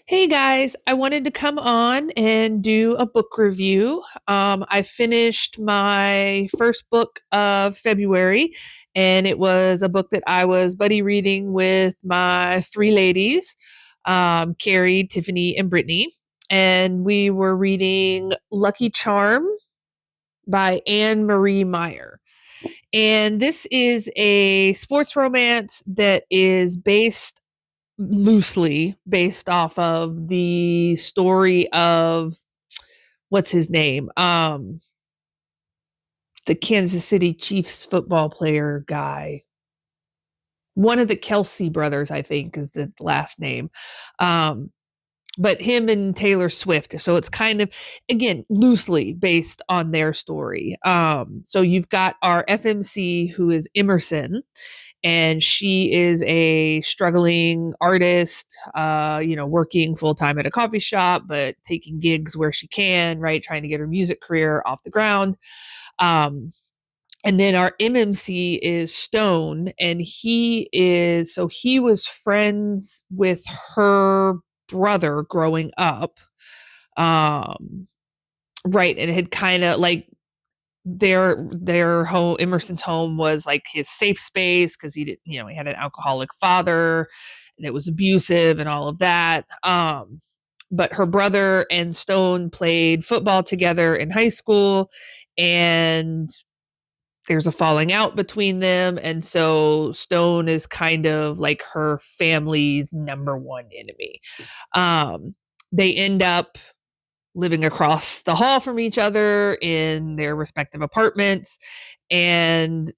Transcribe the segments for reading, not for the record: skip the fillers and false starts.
Hey guys, I wanted to come on and do a book review. I finished my first book of February, and it was a book that I was buddy reading with my three ladies, Carrie, Tiffany, and Brittany. And we were reading Lucky Charm by Anne-Marie Meyer. And this is a sports romance that is based loosely based off of the story of what's his name? The Kansas City Chiefs football player guy. One of the Kelsey brothers, I think, is the last name. Um, but him and Taylor Swift. So it's kind of, again, loosely based on their story. So you've got our FMC, who is Emerson, and she is a struggling artist, working full time at a coffee shop, but taking gigs where she can, right? Trying to get her music career off the ground. Um, and then our MMC is Stone, and he was friends with her brother growing up. Um, right. And it had kind of like their home, Emerson's home, was like his safe space because he did, he had an alcoholic father and it was abusive and all of that. But her brother and Stone played football together in high school, and there's a falling out between them, and so Stone is kind of like her family's number one enemy. um they end up living across the hall from each other in their respective apartments, and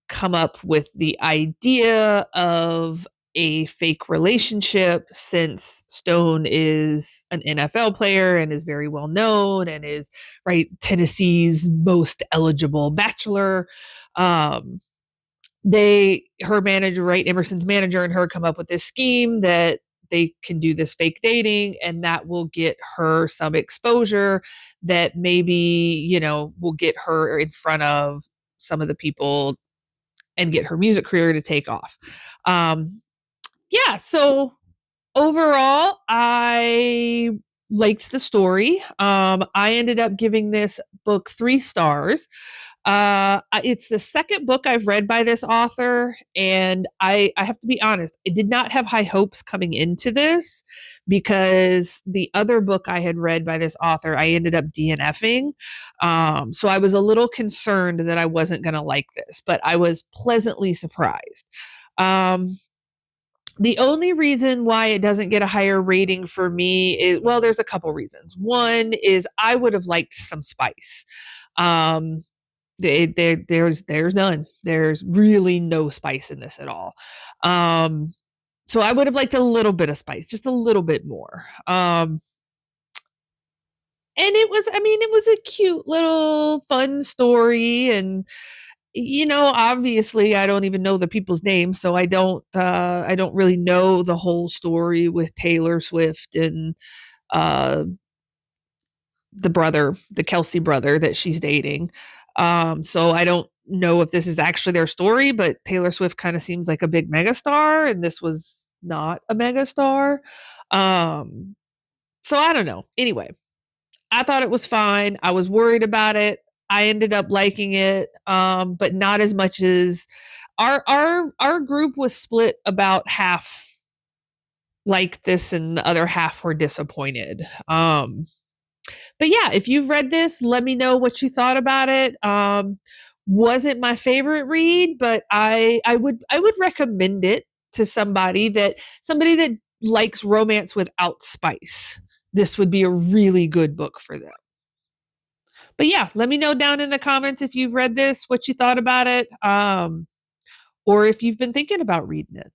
come up with the idea of a fake relationship, since Stone is an NFL player and is very well known and is, right, Tennessee's most eligible bachelor. Um, her manager, right, Emerson's manager, and her come up with this scheme that they can do this fake dating, and that will get her some exposure that maybe, will get her in front of some of the people and get her music career to take off. Yeah, so overall, I liked the story. I ended up giving this book 3 stars. It's the second book I've read by this author, and I have to be honest, I did not have high hopes coming into this because the other book I had read by this author, I ended up DNFing. So I was a little concerned that I wasn't going to like this, but I was pleasantly surprised. Um, the only reason why it doesn't get a higher rating for me is, well, there's a couple reasons. One is I would have liked some spice. Um, there's none. There's really no spice in this at all. Um, so I would have liked a little bit of spice, just a little bit more. And it was a cute little fun story, and obviously I don't even know the people's names, so I don't really know the whole story with Taylor Swift and uh the Kelsey brother that she's dating. So I don't know if this is actually their story, but Taylor Swift kind of seems like a big megastar, and this was not a megastar. Um, so I don't know. Anyway, I thought it was fine. I was worried about it. I ended up liking it, but not as much as our group was split about half like this, and the other half were disappointed. But yeah, if you've read this, let me know what you thought about it. Wasn't my favorite read, but I would recommend it to somebody that likes romance without spice. This would be a really good book for them. But yeah, let me know down in the comments if you've read this, what you thought about it, or if you've been thinking about reading it.